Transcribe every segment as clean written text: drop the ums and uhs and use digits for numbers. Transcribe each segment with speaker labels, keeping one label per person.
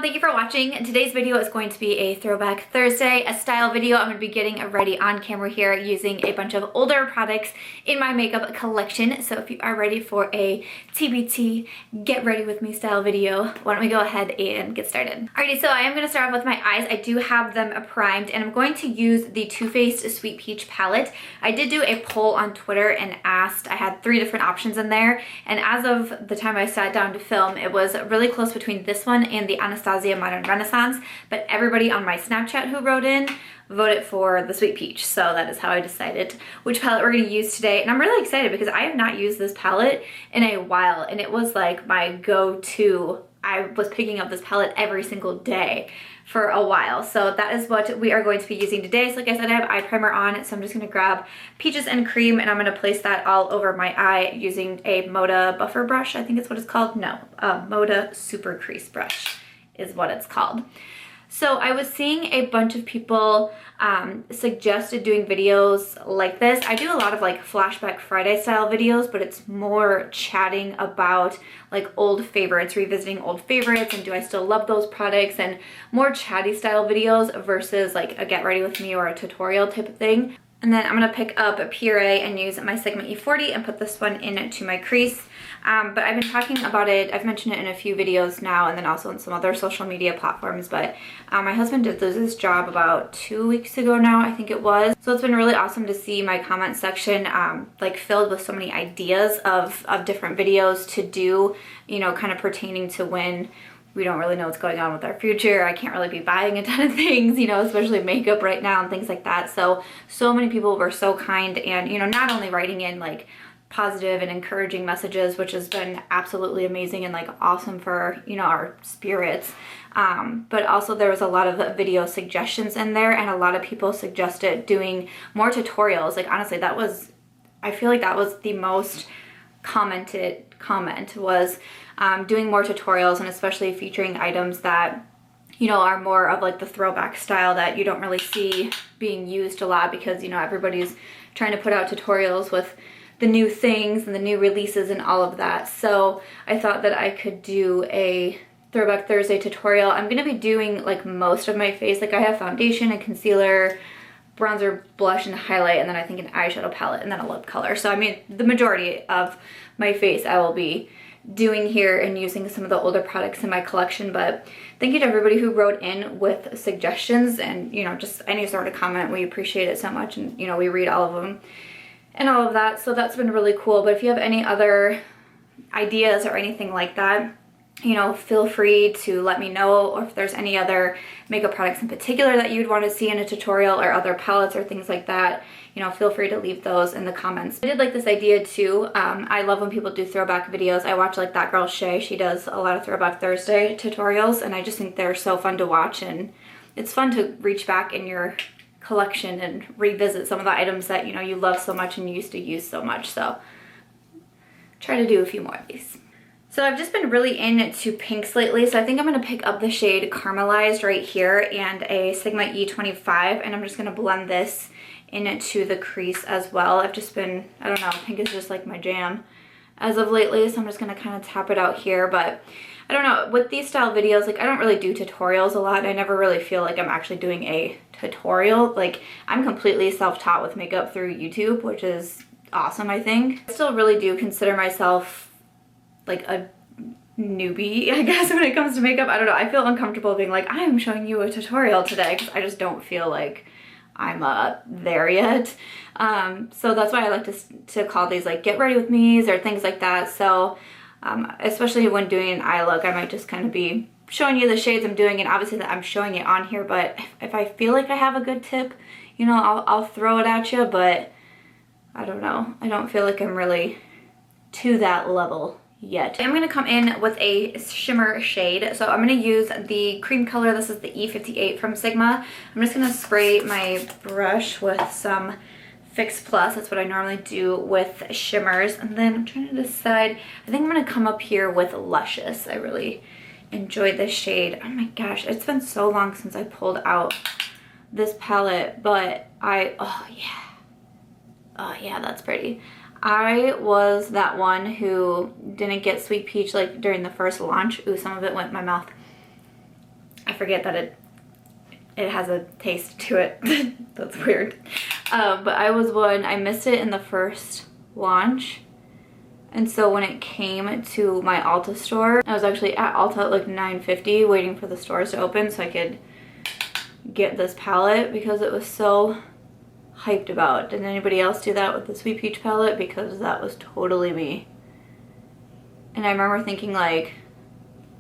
Speaker 1: thank you for watching. Today's video is going to be a Throwback Thursday, a style video. I'm going to be getting ready on camera here using a bunch of older products in my makeup collection. So if you are ready for a TBT, get ready with me style video, why don't we go ahead and get started. Alrighty, so I am going to start off with my eyes. I do have them primed and I'm going to use the Too Faced Sweet Peach palette. I did do a poll on Twitter and asked, I had 3 different options in there, and as of the time I sat down to film, it was really close between this one and the Anastasia Modern Renaissance, but everybody on my Snapchat who wrote in voted for the Sweet Peach, so that is how I decided which palette we're going to use today. And I'm really excited because I have not used this palette in a while, and it was like my go-to. I was picking up this palette every single day for a while, so that is what we are going to be using today. So like I said, I have eye primer on, so I'm just going to grab Peaches and Cream and I'm going to place that all over my eye using a Moda buffer brush. I think it's what it's called. No, Moda Super Crease brush is what it's called. So I was seeing a bunch of people suggested doing videos like this. I do a lot of like Flashback Friday style videos, but it's more chatting about like old favorites, revisiting old favorites, and do I still love those products, and more chatty style videos versus like a get ready with me or a tutorial type of thing. And then I'm going to pick up a Puree and use my Sigma E40 and put this one into my crease. But I've been talking about it, I've mentioned it in a few videos now and then also on some other social media platforms, but my husband did lose his job about 2 weeks ago now, I think it was. So it's been really awesome to see my comment section like filled with so many ideas of different videos to do, you know, kind of pertaining to when we don't really know what's going on with our future. I can't really be buying a ton of things, you know, especially makeup right now and things like that. So many people were so kind and, you know, not only writing in like positive and encouraging messages, which has been absolutely amazing and like awesome for, you know, our spirits. But also there was a lot of video suggestions in there, and a lot of people suggested doing more tutorials. Like honestly, I feel like that was the most commented comment was doing more tutorials, and especially featuring items that, you know, are more of like the throwback style that you don't really see being used a lot because, you know, everybody's trying to put out tutorials with the new things and the new releases and all of that. So I thought that I could do a Throwback Thursday tutorial. I'm gonna be doing like most of my face. Like I have foundation and concealer, bronzer, blush, and highlight, and then I think an eyeshadow palette and then a lip color. So I mean, the majority of my face I will be doing here and using some of the older products in my collection. But thank you to everybody who wrote in with suggestions and, you know, just any sort of comment. We appreciate it so much, and, you know, we read all of them and all of that, so that's been really cool. But if you have any other ideas or anything like that, you know, feel free to let me know, or if there's any other makeup products in particular that you'd want to see in a tutorial, or other palettes or things like that, you know, feel free to leave those in the comments. I did like this idea too. I love when people do throwback videos. I watch like that girl Shay, she does a lot of Throwback Thursday tutorials, and I just think they're so fun to watch, and it's fun to reach back in your collection and revisit some of the items that, you know, you love so much and you used to use so much. So try to do a few more of these. So I've just been really into pinks lately, so I think I'm going to pick up the shade Caramelized right here and a Sigma E25, and I'm just going to blend this into the crease as well. I've just been, I don't know, pink is just like my jam as of lately, so I'm just going to kind of tap it out here. But I don't know, with these style videos, like I don't really do tutorials a lot. I never really feel like I'm actually doing a tutorial. Like I'm completely self-taught with makeup through YouTube, which is awesome, I think. I still really do consider myself like a newbie, I guess, when it comes to makeup. I don't know, I feel uncomfortable being like, I am showing you a tutorial today, because I just don't feel like I'm there yet. So that's why I like to call these like get ready with me's or things like that. So especially when doing an eye look, I might just kind of be showing you the shades I'm doing, and obviously that I'm showing it on here, but if I feel like I have a good tip, you know, I'll throw it at you, but I don't know, I don't feel like I'm really to that level yet. I'm going to come in with a shimmer shade. So I'm going to use the cream color. This is the E58 from Sigma. I'm just going to spray my brush with some Fix Plus. That's what I normally do with shimmers. And then I'm trying to decide, I think I'm going to come up here with Luscious. I really enjoyed this shade. Oh my gosh, it's been so long since I pulled out this palette, but oh yeah, that's pretty. I was that one who didn't get Sweet Peach like during the first launch. Ooh, some of it went in my mouth. I forget that it has a taste to it. That's weird. But I missed it in the first launch. And so when it came to my Ulta store, I was actually at Ulta at like 9:50 waiting for the stores to open so I could get this palette because it was so hyped about. Did anybody else do that with the Sweet Peach palette? Because that was totally me. And I remember thinking like,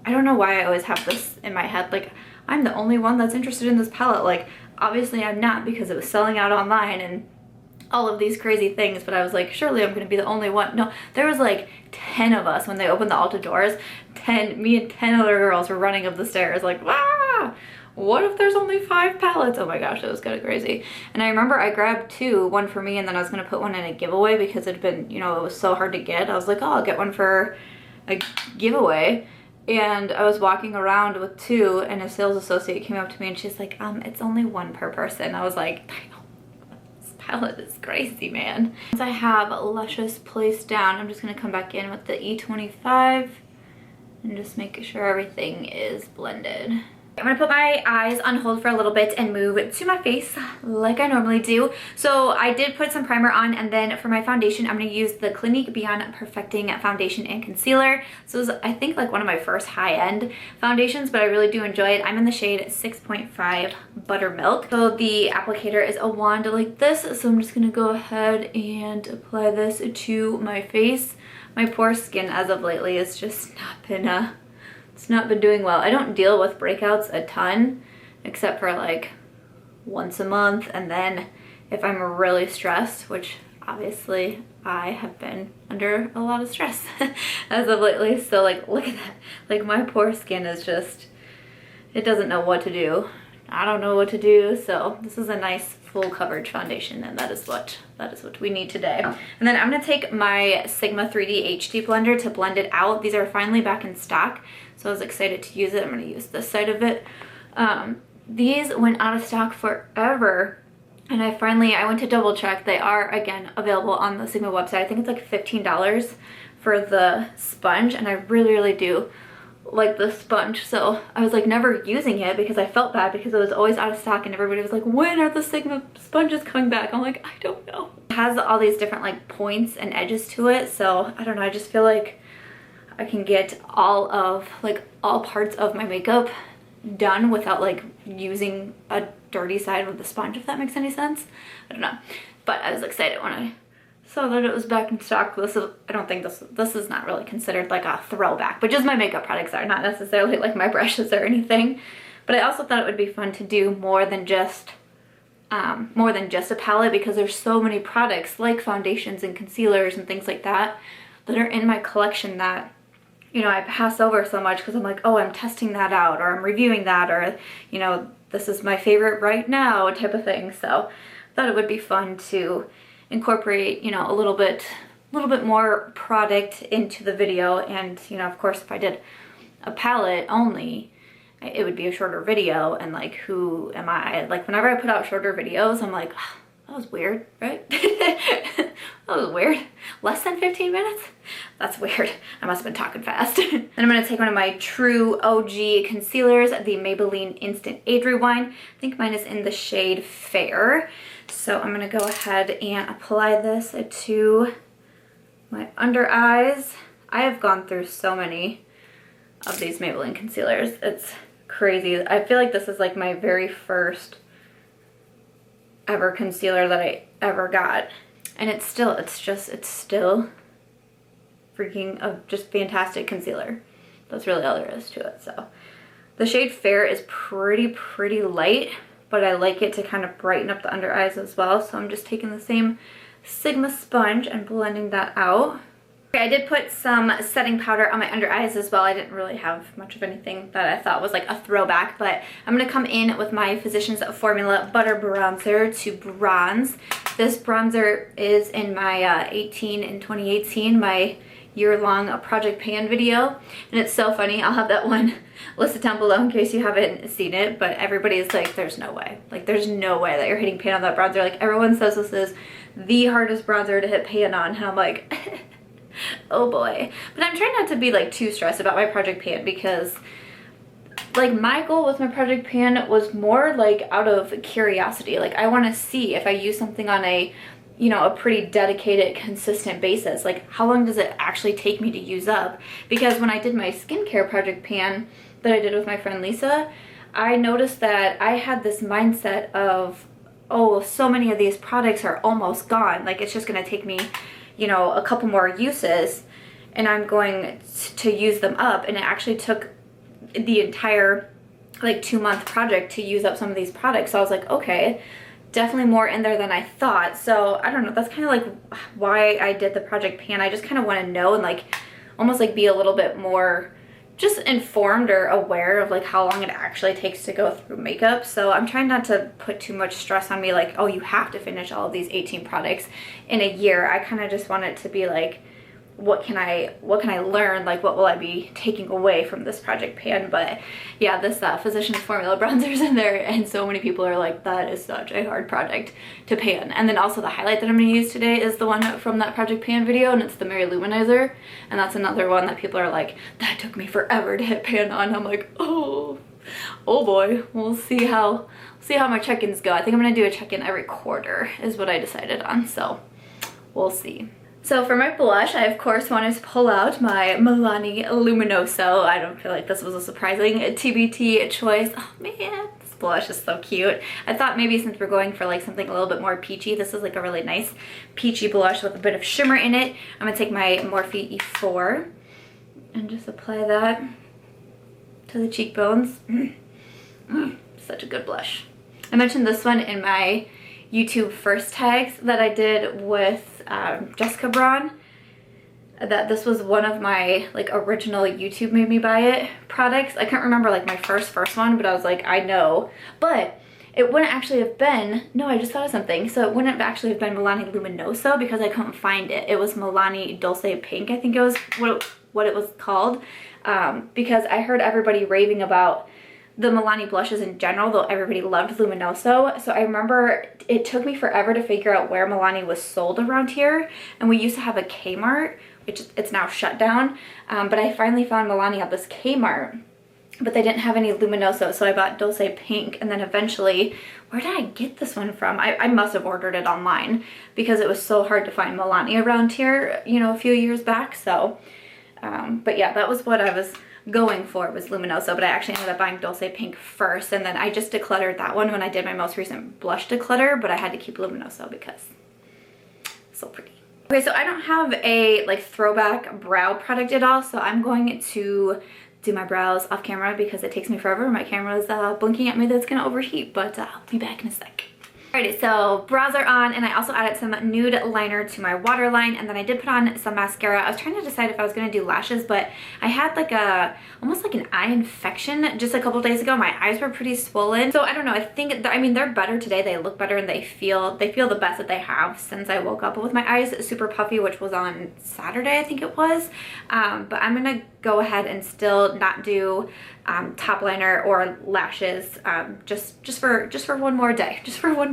Speaker 1: I don't know why I always have this in my head, like I'm the only one that's interested in this palette. Like obviously I'm not because it was selling out online and all of these crazy things, but I was like, surely I'm gonna be the only one. No, there was like 10 of us when they opened the Ulta doors. Me and 10 other girls were running up the stairs like, wow, what if there's only 5 palettes? Oh my gosh, it was kind of crazy. And I remember I grabbed 2, one for me and then I was gonna put one in a giveaway because it had been, you know, it was so hard to get. I was like, oh, I'll get one for a giveaway. And I was walking around with 2 and a sales associate came up to me and she's like, it's only 1 per person. I was like, I know. Palette is crazy, man. Once I have Luscious placed down, I'm just gonna come back in with the E25 and just make sure everything is blended. I'm gonna put my eyes on hold for a little bit and move to my face like I normally do. So I did put some primer on, and then for my foundation, I'm gonna use the Clinique Beyond Perfecting Foundation and Concealer. So it was, I think, like one of my first high-end foundations, but I really do enjoy it. I'm in the shade 6.5 Buttermilk. So the applicator is a wand like this, so I'm just gonna go ahead and apply this to my face. My poor skin as of lately has just not been it's not been doing well. I don't deal with breakouts a ton, except for like once a month, and then if I'm really stressed, which obviously I have been under a lot of stress as of lately. So like, look at that. Like my poor skin is just, it doesn't know what to do. I don't know what to do. So this is a nice full coverage foundation, and that is what we need today. And then I'm gonna take my Sigma 3D HD blender to blend it out. These are finally back in stock, so I was excited to use it. I'm gonna use this side of it. These went out of stock forever, and I went to double check. They are again available on the Sigma website. I think it's like $15 for the sponge, and I really do like the sponge. So I was like never using it because I felt bad because it was always out of stock, and everybody was like, when are the Sigma sponges coming back? I'm like, I don't know. It has all these different like points and edges to it, so I don't know, I just feel like I can get all parts of my makeup done without like using a dirty side of the sponge, if that makes any sense. I don't know, but I was excited when I saw that it was back in stock. I don't think this is not really considered like a throwback, but just my makeup products are, not necessarily like my brushes or anything. But I also thought it would be fun to do more than just a palette, because there's so many products like foundations and concealers and things like that are in my collection that, you know, I pass over so much because I'm like, oh, I'm testing that out, or I'm reviewing that, or, you know, this is my favorite right now type of thing. So I thought it would be fun to incorporate, you know, a little bit more product into the video. And, you know, of course, if I did a palette only, it would be a shorter video, and like, who am I? Like, whenever I put out shorter videos, I'm like, oh, that was weird, right? That was weird. Less than 15 minutes? That's weird. I must have been talking fast. Then I'm gonna take one of my true OG concealers, the Maybelline Instant Age Rewind. I think mine is in the shade Fair. So I'm gonna go ahead and apply this to my under eyes. I have gone through so many of these Maybelline concealers. It's crazy. I feel like this is like my very first ever concealer that I ever got. And it's still freaking a just fantastic concealer. That's really all there is to it. So the shade Fair is pretty light, but I like it to kind of brighten up the under eyes as well. So I'm just taking the same Sigma sponge and blending that out. I did put some setting powder on my under eyes as well. I didn't really have much of anything that I thought was like a throwback, but I'm going to come in with my Physicians Formula Butter Bronzer to bronze. This bronzer is in my 18 in 2018, my year-long Project Pan video, and it's so funny. I'll have that one listed down below in case you haven't seen it, but everybody's like, there's no way. Like, there's no way that you're hitting pan on that bronzer. Like, everyone says this is the hardest bronzer to hit pan on, and I'm like, oh boy. But I'm trying not to be like too stressed about my Project Pan, because like my goal with my project pan was more like out of curiosity. Like I want to see if I use something on a, you know, a pretty dedicated, consistent basis, like how long does it actually take me to use up? Because when I did my skincare project pan that I did with my friend Lisa, I noticed that I had this mindset of, oh, so many of these products are almost gone. Like it's just gonna take me, you know, a couple more uses and I'm going to use them up. And it actually took the entire like 2-month project to use up some of these products. So I was like, okay, definitely more in there than I thought. So I don't know, that's kind of like why I did the project pan. I just kind of want to know and like almost like be a little bit more just informed or aware of like how long it actually takes to go through makeup. So I'm trying not to put too much stress on me like, oh, you have to finish all of these 18 products in a year. I kind of just want it to be like, what can I learn? Like what will I be taking away from this project pan? But yeah, this Physicians Formula bronzer's in there and so many people are like, that is such a hard project to pan. And then also the highlight that I'm gonna use today is the one from that project pan video, and it's the Milani Luminoso, and that's another one that people are like, that took me forever to hit pan on. I'm like, oh boy, we'll see how my check-ins go. I think I'm gonna do a check-in every quarter is what I decided on, so we'll see. So for my blush, I of course wanted to pull out my Milani Luminoso. I don't feel like this was a surprising TBT choice. Oh man, this blush is so cute. I thought maybe since we're going for like something a little bit more peachy, this is like a really nice peachy blush with a bit of shimmer in it. I'm gonna take my Morphe E4 and just apply that to the cheekbones. Such a good blush. I mentioned this one in my YouTube first tags that I did with Jessica Braun, that this was one of my like original YouTube made me buy it products. I can't remember like my first one, but I was like, I know, but it wouldn't actually have been, no, I just thought of something. So it wouldn't actually have been Milani Luminoso because I couldn't find it. It was Milani Dulce Pink, I think it was what it was called, because I heard everybody raving about the Milani blushes in general, though everybody loved Luminoso. So I remember it took me forever to figure out where Milani was sold around here, and we used to have a Kmart, which it's now shut down, but I finally found Milani at this Kmart, but they didn't have any Luminoso, so I bought Dulce Pink, and then eventually, where did I get this one from? I must have ordered it online because it was so hard to find Milani around here, you know, a few years back. So but yeah, that was what I was going for, was Luminoso, but I actually ended up buying Dulce Pink first, and then I just decluttered that one when I did my most recent blush declutter, but I had to keep Luminoso because it's so pretty. Okay, so I don't have a like throwback brow product at all, so I'm going to do my brows off camera because it takes me forever. My camera is blinking at me that it's gonna overheat, but I'll be back in a sec. Alrighty, so brows are on, and I also added some nude liner to my waterline, and then I did put on some mascara. I was trying to decide if I was going to do lashes, but I had like almost like an eye infection just a couple days ago. My eyes were pretty swollen, so I don't know. I think, I mean, they're better today. They look better, and they feel the best that they have since I woke up with my eyes super puffy, which was on Saturday, I think it was. But I'm gonna go ahead and still not do top liner or lashes just for one more day.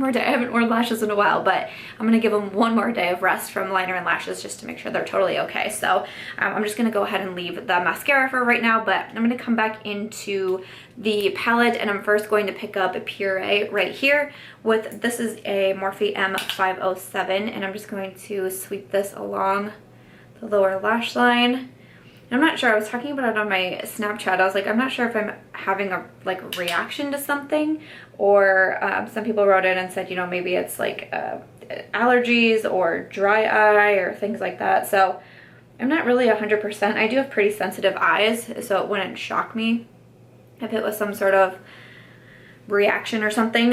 Speaker 1: I haven't worn lashes in a while, but I'm gonna give them one more day of rest from liner and lashes just to make sure they're totally okay. So I'm just gonna go ahead and leave the mascara for right now, but I'm gonna come back into the palette, and I'm first going to pick up a Puree right here with, this is a Morphe M507, and I'm just going to sweep this along the lower lash line. I'm not sure, I was talking about it on my Snapchat. I was like, I'm not sure if I'm having a like reaction to something, or some people wrote in and said, you know, maybe it's like allergies or dry eye or things like that. So I'm not really 100%. I do have pretty sensitive eyes, so it wouldn't shock me if it was some sort of reaction or something.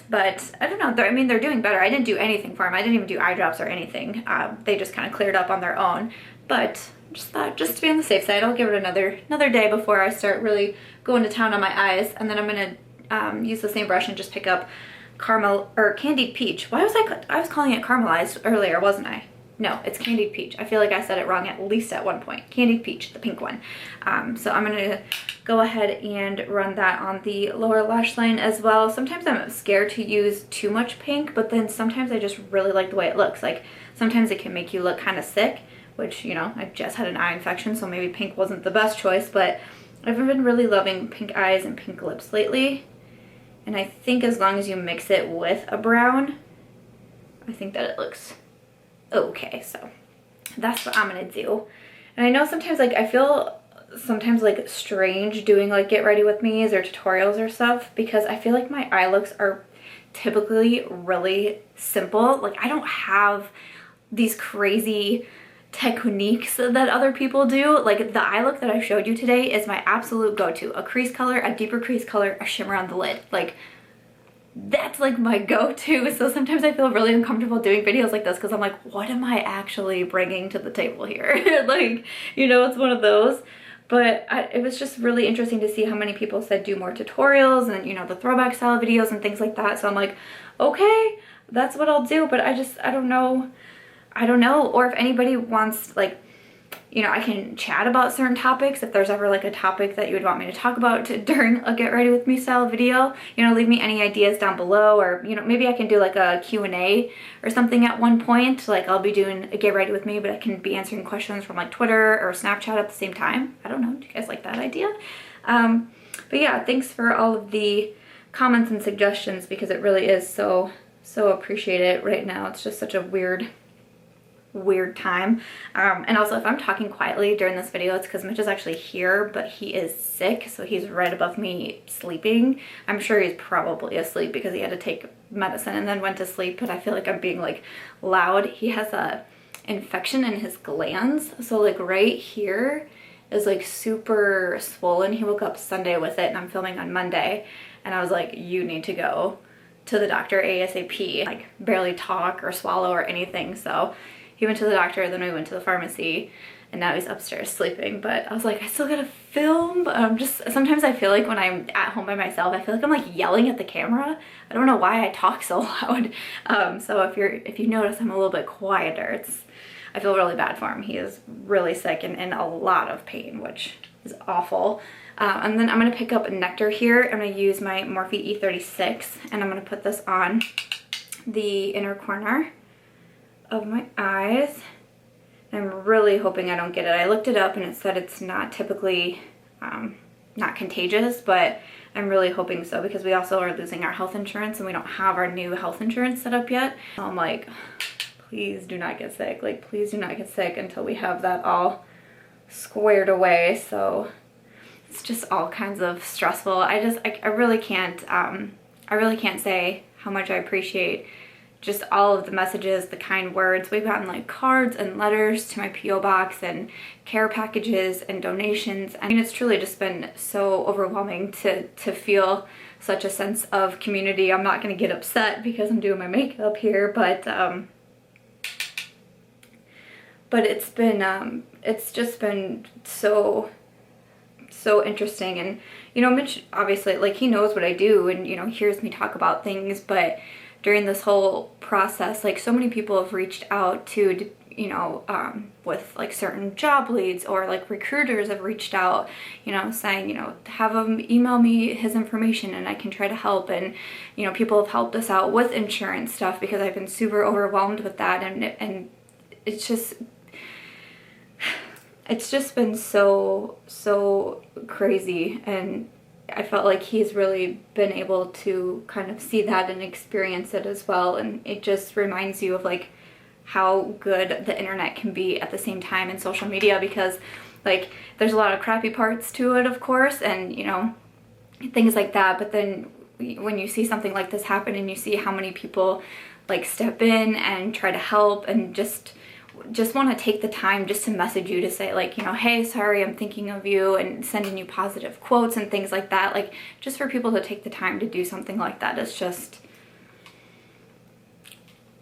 Speaker 1: But I don't know, I mean, they're doing better. I didn't do anything for them. I didn't even do eye drops or anything. They just kind of cleared up on their own. But just thought, just to be on the safe side, I'll give it another day before I start really going to town on my eyes. And then I'm gonna use the same brush and just pick up caramel or candied peach. Why was I was calling it caramelized earlier, wasn't I? No, it's candied peach. I feel like I said it wrong at least at one point. Candied peach, the pink one. So I'm gonna go ahead and run that on the lower lash line as well. Sometimes I'm scared to use too much pink, but then sometimes I just really like the way it looks. Like sometimes it can make you look kind of sick, which, you know, I just had an eye infection, so maybe pink wasn't the best choice, but I've been really loving pink eyes and pink lips lately. And I think as long as you mix it with a brown, I think that it looks okay. So that's what I'm gonna do. And I know sometimes, like, I feel sometimes like strange doing like get ready with me's or tutorials or stuff, because I feel like my eye looks are typically really simple. Like, I don't have these crazy techniques that other people do. Like, the eye look that I showed you today is my absolute go-to. A crease color, a deeper crease color, a shimmer on the lid. Like, that's like my go-to. So sometimes I feel really uncomfortable doing videos like this because I'm like, what am I actually bringing to the table here? Like, you know, it's one of those. But it was just really interesting to see how many people said do more tutorials and, you know, the throwback style videos and things like that. So I'm like, okay, that's what I'll do. But I don't know. Or if anybody wants, like, you know, I can chat about certain topics. If there's ever like a topic that you would want me to talk about during a get ready with me style video, you know, leave me any ideas down below. Or, you know, maybe I can do like a Q&A or something at one point. Like, I'll be doing a get ready with me, but I can be answering questions from like Twitter or Snapchat at the same time. I don't know. Do you guys like that idea? But yeah, thanks for all of the comments and suggestions, because it really is so appreciated right now. It's just such a weird time. And also, if I'm talking quietly during this video, it's because Mitch is actually here, but he is sick, so he's right above me sleeping. I'm sure he's probably asleep because he had to take medicine and then went to sleep, but I feel like I'm being like loud. He has a infection in his glands, so like right here is like super swollen. He woke up Sunday with it, and I'm filming on Monday, and I was like, you need to go to the doctor ASAP. Like, barely talk or swallow or anything. So he went to the doctor, then we went to the pharmacy, and now he's upstairs sleeping. But I was like, I still gotta film. Sometimes I feel like when I'm at home by myself, I feel like I'm like yelling at the camera. I don't know why I talk so loud. So if you notice I'm a little bit quieter, I feel really bad for him. He is really sick and in a lot of pain, which is awful. And then I'm gonna pick up Nectar here. I'm gonna use my Morphe E36, and I'm gonna put this on the inner corner of my eyes. And I'm really hoping I don't get it. I looked it up and it said it's not typically not contagious, but I'm really hoping so, because we also are losing our health insurance and we don't have our new health insurance set up yet. So I'm like, please do not get sick. Like, please do not get sick until we have that all squared away. So it's just all kinds of stressful. I really can't say how much I appreciate just all of the messages, the kind words. We've gotten like cards and letters to my P.O. box and care packages and donations. I mean, it's truly just been so overwhelming to feel such a sense of community. I'm not gonna get upset because I'm doing my makeup here, but it's just been so interesting. And, you know, Mitch, obviously, like, he knows what I do and, you know, hears me talk about things, but during this whole process, like, so many people have reached out to, you know, with like certain job leads, or like recruiters have reached out, you know, saying, you know, have him email me his information and I can try to help. And, you know, people have helped us out with insurance stuff because I've been super overwhelmed with that. And it's just been so crazy. And I felt like he's really been able to kind of see that and experience it as well. And it just reminds you of like how good the internet can be at the same time, in social media, because like there's a lot of crappy parts to it, of course, and, you know, things like that. But then when you see something like this happen and you see how many people like step in and try to help and just want to take the time just to message you to say, like, you know, hey, sorry, I'm thinking of you, and sending you positive quotes and things like that. Like, just for people to take the time to do something like that is just,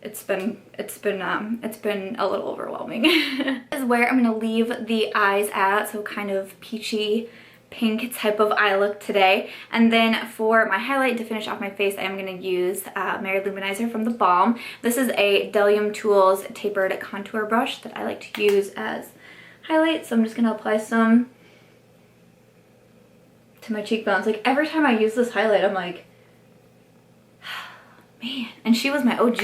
Speaker 1: it's been a little overwhelming. This is where I'm gonna leave the eyes at, so kind of peachy pink type of eye look today. And then for my highlight to finish off my face, I am going to use Milani Luminoso from TheBalm. This is a Bdellium Tools tapered contour brush that I like to use as highlight. So I'm just going to apply some to my cheekbones. Like, every time I use this highlight, I'm like, man. And she was my OG.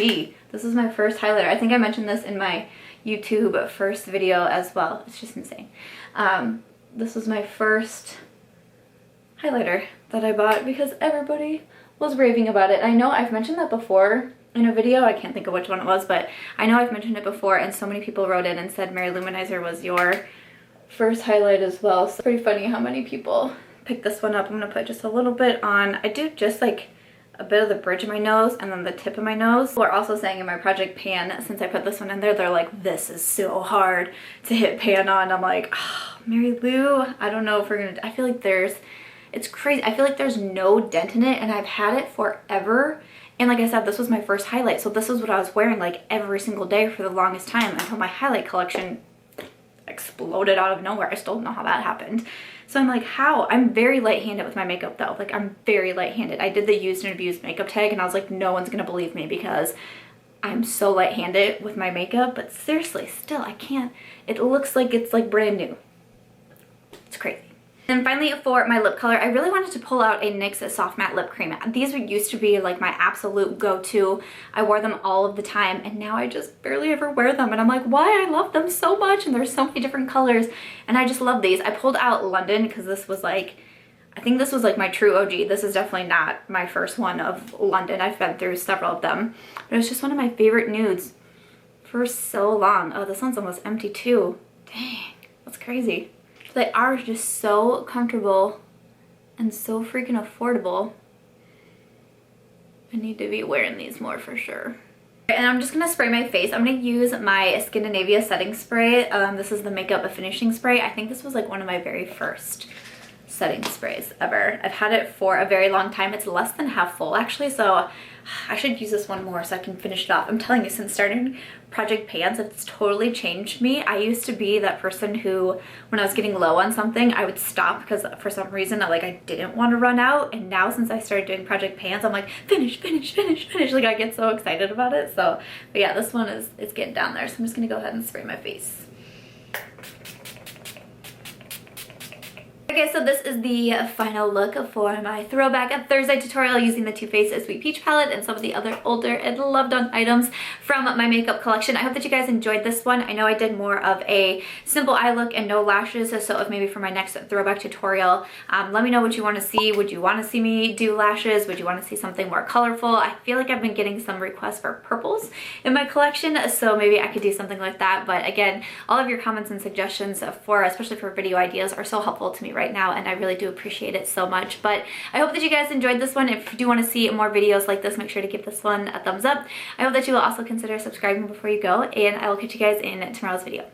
Speaker 1: This is my first highlighter. I think I mentioned this in my YouTube first video as well. It's just insane. This was my first highlighter that I bought because everybody was raving about it. I know I've mentioned that before in a video. I can't think of which one it was, but I know I've mentioned it before, and so many people wrote in and said Mary LouManizer was your first highlight as well. So it's pretty funny how many people picked this one up. I'm gonna put just a little bit on. I do just like a bit of the bridge of my nose and then the tip of my nose. People are also saying in my project pan, since I put this one in there, they're like, this is so hard to hit pan on. I'm like, oh, Mary Lou, I don't know if we're gonna, I feel like it's crazy. I feel like there's no dent in it, and I've had it forever. And like I said, this was my first highlight, so this is what I was wearing like every single day for the longest time until my highlight collection exploded out of nowhere. I still don't know how that happened. So I'm like, how? I'm very light-handed with my makeup though. Like, I'm very light-handed. I did the used and abused makeup tag, and I was like, no one's gonna believe me because I'm so light-handed with my makeup. But seriously, still, I can't. It looks like it's like brand new. It's crazy. And finally, for my lip color, I really wanted to pull out a NYX Soft Matte Lip Cream. These used to be like my absolute go-to. I wore them all of the time, and now I just barely ever wear them. And I'm like, why? I love them so much, and there's so many different colors, and I just love these. I pulled out London because this was like, I think this was like my true OG. This is definitely not my first one of London. I've been through several of them, but it was just one of my favorite nudes for so long. Oh, this one's almost empty too. Dang, that's crazy. They are just so comfortable and so freaking affordable. I need to be wearing these more for sure. And I'm just gonna spray my face. I'm gonna use my Skindinavia setting spray. This is the makeup finishing spray. I think this was like one of my very first setting sprays ever. I've had it for a very long time. It's less than half full actually, so I should use this one more so I can finish it off. I'm telling you, since starting Project Pans, it's totally changed me. I used to be that person who, when I was getting low on something, I would stop because for some reason I didn't want to run out. And now since I started doing Project Pans, I'm like, finish, finish, finish, finish. Like, I get so excited about it. So, but yeah, this one is getting down there. So I'm just gonna go ahead and spray my face. Okay, so this is the final look for my Throwback Thursday tutorial using the Too Faced Sweet Peach palette and some of the other older and loved on items from my makeup collection. I hope that you guys enjoyed this one. I know I did more of a simple eye look and no lashes, so if maybe for my next throwback tutorial, let me know what you want to see. Would you want to see me do lashes? Would you want to see something more colorful? I feel like I've been getting some requests for purples in my collection, so maybe I could do something like that. But again, all of your comments and suggestions especially for video ideas, are so helpful to me right now, and I really do appreciate it so much. But I hope that you guys enjoyed this one. If you do want to see more videos like this, make sure to give this one a thumbs up. I hope that you will also consider subscribing before you go, and I will catch you guys in tomorrow's video.